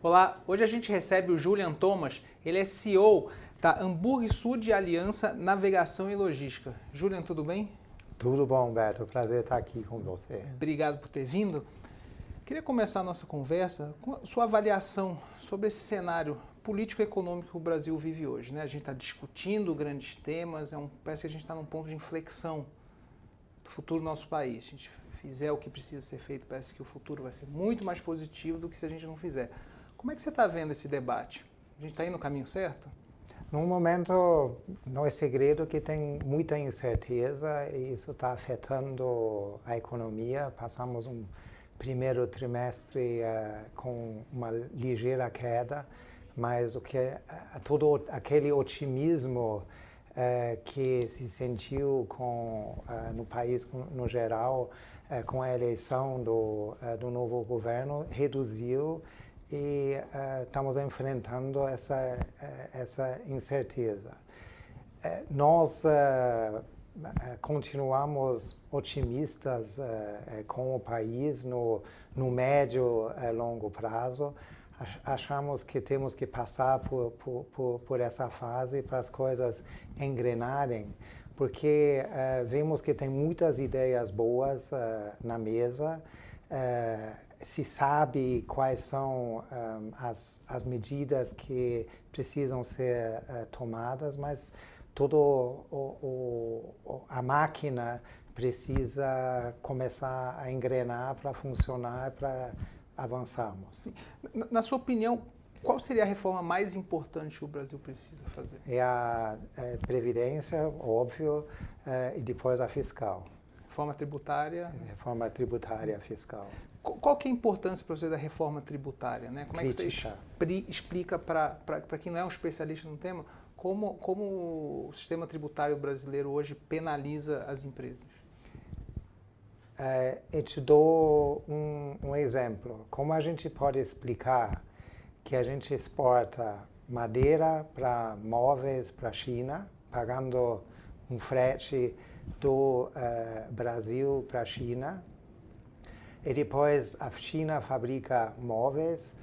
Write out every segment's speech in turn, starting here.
Olá, hoje a gente recebe o Julian Thomas, ele é CEO da Hamburg Süd Aliança Navegação e Logística. Julian, tudo bem? Tudo bom, Beto. Prazer estar aqui com você. Obrigado por ter vindo. Queria começar a nossa conversa com a sua avaliação sobre esse cenário político-econômico que o Brasil vive hoje, né? A gente está discutindo grandes temas, parece que a gente está num ponto de inflexão do futuro do nosso país. Se a gente fizer o que precisa ser feito, parece que o futuro vai ser muito mais positivo do que se a gente não fizer. Como é que você está vendo esse debate? A gente está indo no caminho certo? No momento, não é segredo que tem muita incerteza e isso está afetando a economia. Passamos um primeiro trimestre com uma ligeira queda, mas todo aquele otimismo que se sentiu no país no geral com a eleição do novo governo reduziu e estamos enfrentando essa incerteza. Nós continuamos otimistas com o país no médio e longo prazo. Achamos que temos que passar por essa fase para as coisas engrenarem, porque vemos que tem muitas ideias boas na mesa. Se sabe quais são as medidas que precisam ser tomadas, mas toda a máquina precisa começar a engrenar para funcionar, para avançarmos. Na sua opinião, qual seria a reforma mais importante que o Brasil precisa fazer? É a Previdência, óbvio, e depois a fiscal. Reforma tributária? Reforma tributária fiscal. Qual que é a importância para você da reforma tributária, né? Como é que você explica para quem não é um especialista no tema, como o sistema tributário brasileiro hoje penaliza as empresas? Eu te dou um exemplo. Como a gente pode explicar que a gente exporta madeira para móveis para a China, pagando um frete do Brasil para a China, e depois a China fabrica móveis,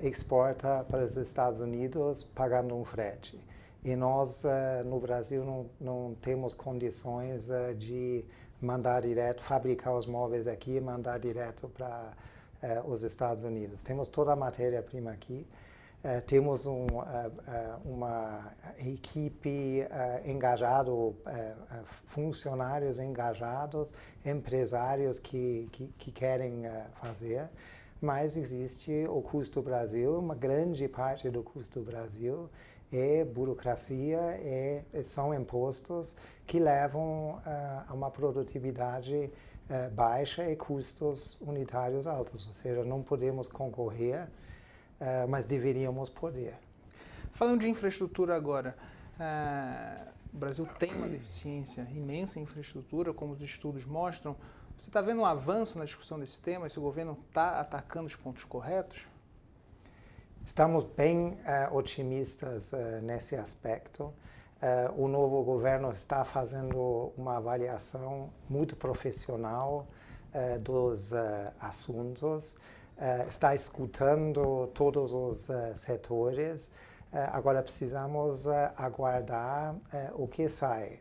exporta para os Estados Unidos pagando um frete. E nós, no Brasil, não temos condições de mandar direto, fabricar os móveis aqui e mandar direto para os Estados Unidos. Temos toda a matéria-prima aqui. Temos uma equipe engajada, funcionários engajados, empresários que querem fazer, mas existe o custo Brasil, uma grande parte do custo Brasil é burocracia, são impostos que levam a uma produtividade baixa e custos unitários altos, ou seja, não podemos concorrer, mas deveríamos poder. Falando de infraestrutura agora, o Brasil tem uma deficiência imensa em infraestrutura, como os estudos mostram. Você está vendo um avanço na discussão desse tema? Esse governo está atacando os pontos corretos? Estamos bem otimistas nesse aspecto. O novo governo está fazendo uma avaliação muito profissional dos assuntos. Está escutando todos os setores. Agora precisamos aguardar o que sai.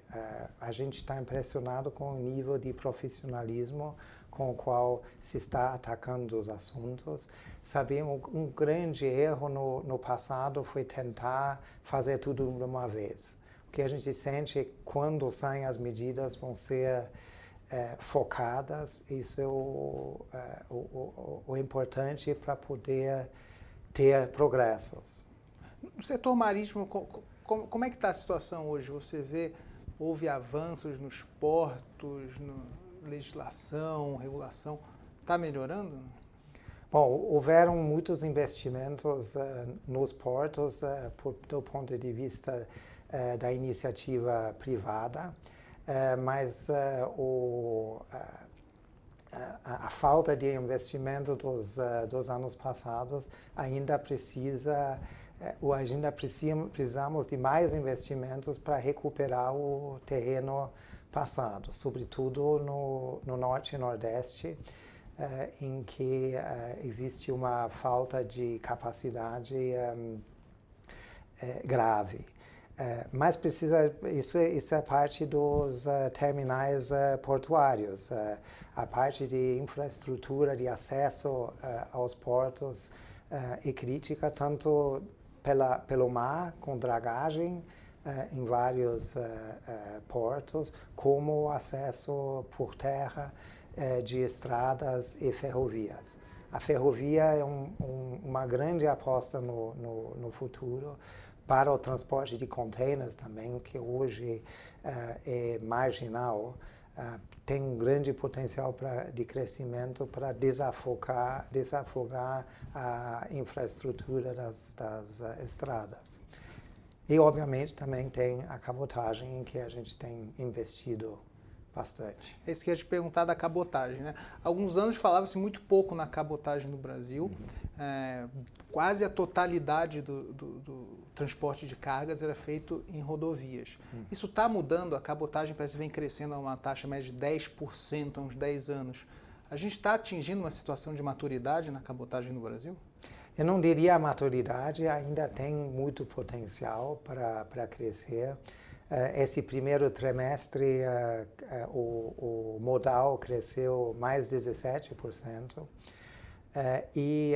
A gente está impressionado com o nível de profissionalismo com o qual se está atacando os assuntos. Sabemos um grande erro no passado foi tentar fazer tudo de uma vez. O que a gente sente é que quando saem as medidas vão ser focadas. Isso é o importante para poder ter progressos. No setor marítimo, como é que está a situação hoje? Você vê, houve avanços nos portos, legislação, regulação, está melhorando? Bom, houveram muitos investimentos nos portos do ponto de vista da iniciativa privada, mas a falta de investimento dos anos passados ainda precisamos de mais investimentos para recuperar o terreno passado, sobretudo no Norte e Nordeste. em que existe uma falta de capacidade grave. Mas isso é parte dos terminais portuários. A parte de infraestrutura de acesso aos portos é crítica, tanto pelo mar, com dragagem em vários portos, como o acesso por terra de estradas e ferrovias. A ferrovia é uma grande aposta no futuro, para o transporte de containers também, que hoje é marginal, tem um grande potencial de crescimento para desafogar a infraestrutura das estradas. E, obviamente, também tem a cabotagem, em que a gente tem investido bastante. É isso que eu ia te perguntar da cabotagem, né? Há alguns anos falava-se muito pouco na cabotagem no Brasil. Quase a totalidade do transporte de cargas era feito em rodovias. Isso está mudando, a cabotagem parece que vem crescendo a uma taxa média de 10% há uns 10 anos. A gente está atingindo uma situação de maturidade na cabotagem no Brasil? Eu não diria a maturidade, ainda tem muito potencial para crescer. Esse primeiro trimestre, o modal cresceu mais 17%. E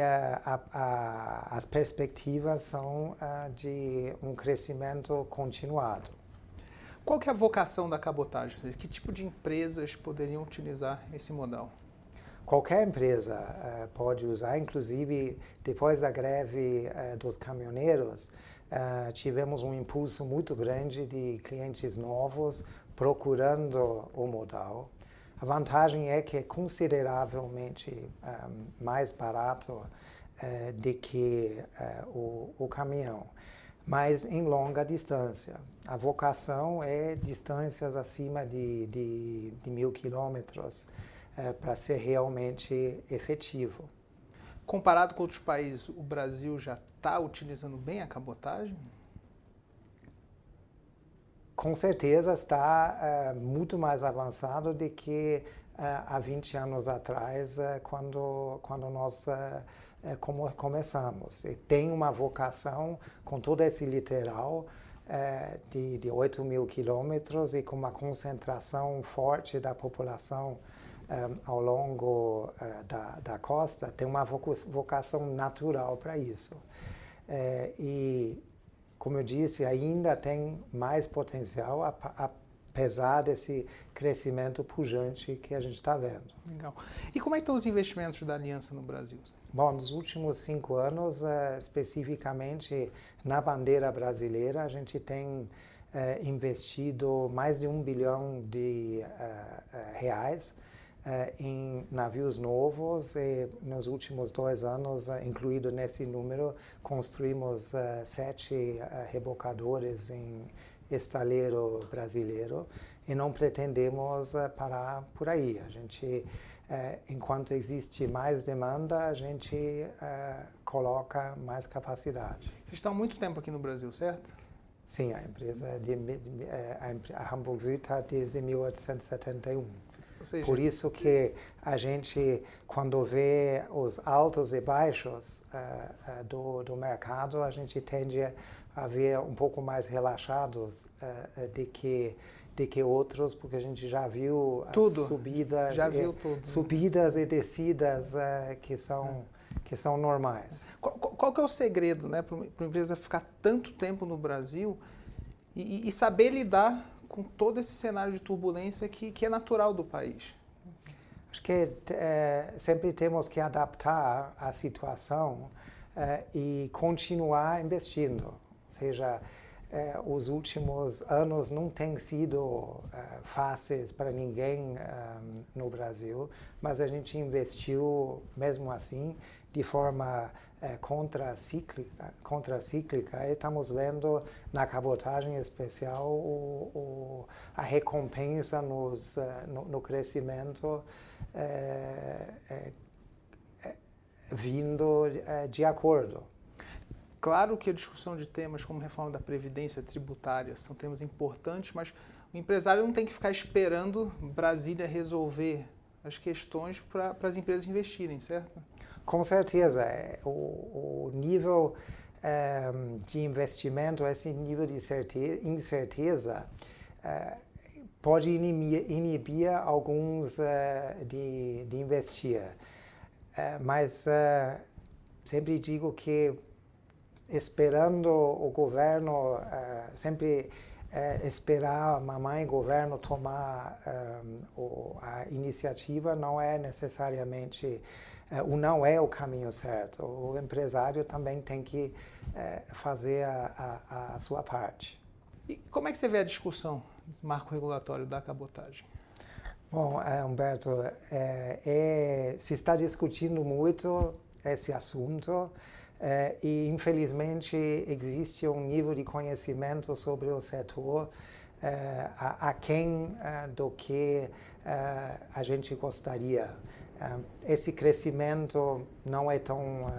as perspectivas são de um crescimento continuado. Qual que é a vocação da cabotagem? Ou seja, que tipo de empresas poderiam utilizar esse modal? Qualquer empresa pode usar, inclusive depois da greve dos caminhoneiros, tivemos um impulso muito grande de clientes novos procurando o modal. A vantagem é que é consideravelmente mais barato do que o caminhão, mas em longa distância. A vocação é distâncias acima de 1.000 quilômetros para ser realmente efetivo. Comparado com outros países, o Brasil já está utilizando bem a cabotagem? Com certeza está muito mais avançado do que há 20 anos atrás, quando nós começamos. E tem uma vocação com todo esse litoral de 8.000 quilômetros e com uma concentração forte da população ao longo da costa, tem uma vocação natural para isso. E, como eu disse, ainda tem mais potencial, apesar desse crescimento pujante que a gente está vendo. Legal. E como é que estão os investimentos da Aliança no Brasil? Bom, nos últimos 5 anos, especificamente na bandeira brasileira, a gente tem investido mais de R$1 bilhão em navios novos, e nos últimos 2 anos, incluído nesse número, construímos 7 rebocadores em estaleiro brasileiro e não pretendemos parar por aí. A gente, enquanto existe mais demanda, a gente coloca mais capacidade. Vocês estão há muito tempo aqui no Brasil, certo? Sim, a empresa a Hamburg Süd está desde 1871. Seja, por isso que a gente, quando vê os altos e baixos do mercado, a gente tende a ver um pouco mais relaxados do que outros, porque a gente já viu tudo. As subidas, subidas e descidas que são normais. Qual que é o segredo, né, para uma empresa ficar tanto tempo no Brasil e saber lidar com todo esse cenário de turbulência que é natural do país? Acho que sempre temos que adaptar a situação e continuar investindo. Ou seja, os últimos anos não têm sido fáceis para ninguém no Brasil, mas a gente investiu mesmo assim de forma contracíclica, e estamos vendo na cabotagem especial a recompensa no crescimento vindo de acordo. Claro que a discussão de temas como reforma da Previdência tributária são temas importantes, mas o empresário não tem que ficar esperando Brasília resolver as questões para as empresas investirem, certo? Com certeza. O nível de investimento, esse nível de incerteza, pode inibir alguns de investir. Mas sempre digo que esperando o governo, sempre esperar a mamãe governo tomar a iniciativa não é necessariamente, não é o caminho certo. O empresário também tem que fazer a sua parte. E como é que você vê a discussão do marco regulatório da cabotagem? Bom, Humberto, se está discutindo muito esse assunto e, infelizmente, existe um nível de conhecimento sobre o setor aquém do que a gente gostaria. Esse crescimento não é tão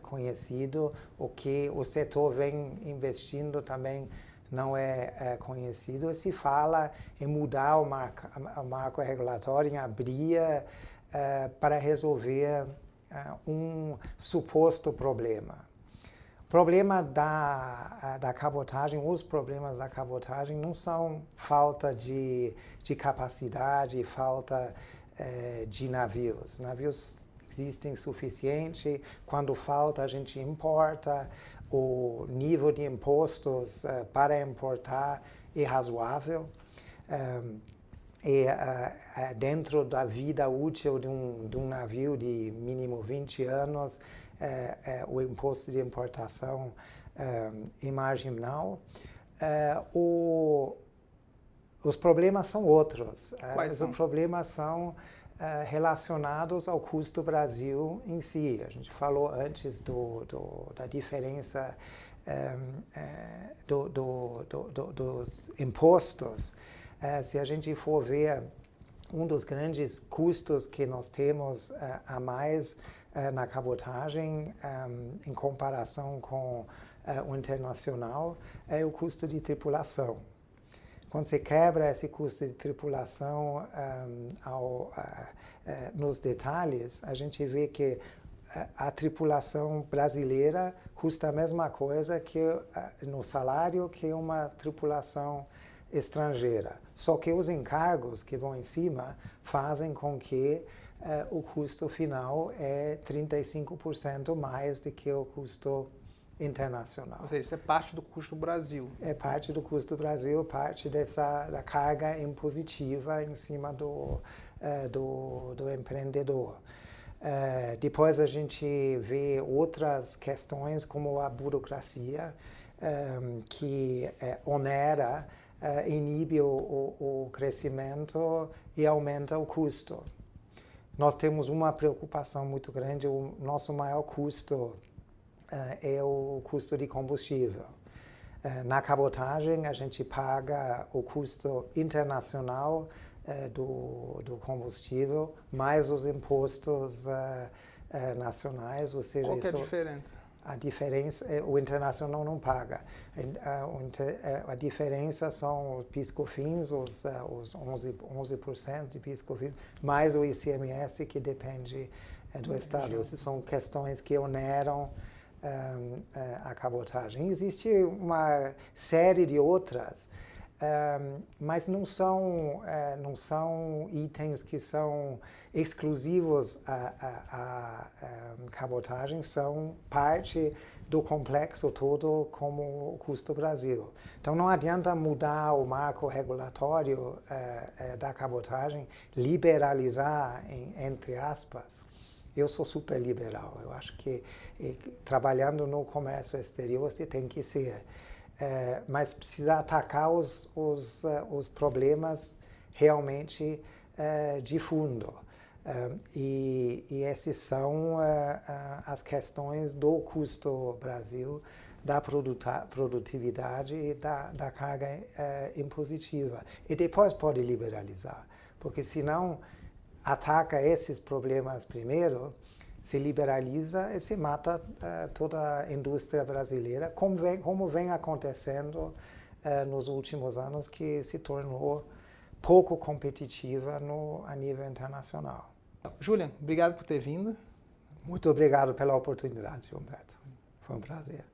conhecido, o que o setor vem investindo também não é conhecido. Se fala em mudar o marco regulatório, em abrir para resolver um suposto problema. Problema da cabotagem, os problemas da cabotagem não são falta de capacidade, falta de navios. Navios existem suficiente, quando falta a gente importa, o nível de impostos para importar é razoável. Dentro da vida útil de um navio de mínimo 20 anos, o imposto de importação é marginal. Os problemas são outros. Quais são? Os problemas são relacionados ao custo Brasil em si. A gente falou antes da diferença dos impostos. Se a gente for ver um dos grandes custos que nós temos a mais na cabotagem, em comparação com o internacional, é o custo de tripulação. Quando você quebra esse custo de tripulação nos detalhes, a gente vê que a tripulação brasileira custa a mesma coisa que no salário que uma tripulação estrangeira. Só que os encargos que vão em cima fazem com que o custo final é 35% mais do que o custo internacional. Ou seja, isso é parte do custo do Brasil. É parte do custo do Brasil, parte da carga impositiva em cima do empreendedor. Depois a gente vê outras questões como a burocracia, que onera, inibe o crescimento e aumenta o custo. Nós temos uma preocupação muito grande, o nosso maior custo é o custo de combustível. Na cabotagem, a gente paga o custo internacional do combustível, mais os impostos nacionais, ou seja... Qual que é a diferença? A diferença, o internacional não paga. A diferença são os PIS/COFINS, os 11% de PIS/COFINS, mais o ICMS, que depende do Estado. Essas são questões que oneram a cabotagem. Existe uma série de outras, mas não são itens que são exclusivos à cabotagem, são parte do complexo todo como o custo Brasil. Então não adianta mudar o marco regulatório da cabotagem, liberalizar, entre aspas. Eu sou super liberal. Eu acho que trabalhando no comércio exterior você tem que ser. Mas precisa atacar os problemas realmente de fundo. E essas são as questões do custo Brasil, da produtividade e da carga impositiva. E depois pode liberalizar, porque senão ataca esses problemas primeiro, se liberaliza e se mata toda a indústria brasileira, como vem acontecendo nos últimos anos, que se tornou pouco competitiva a nível internacional. Julian, obrigado por ter vindo. Muito obrigado pela oportunidade, Humberto. Foi um prazer.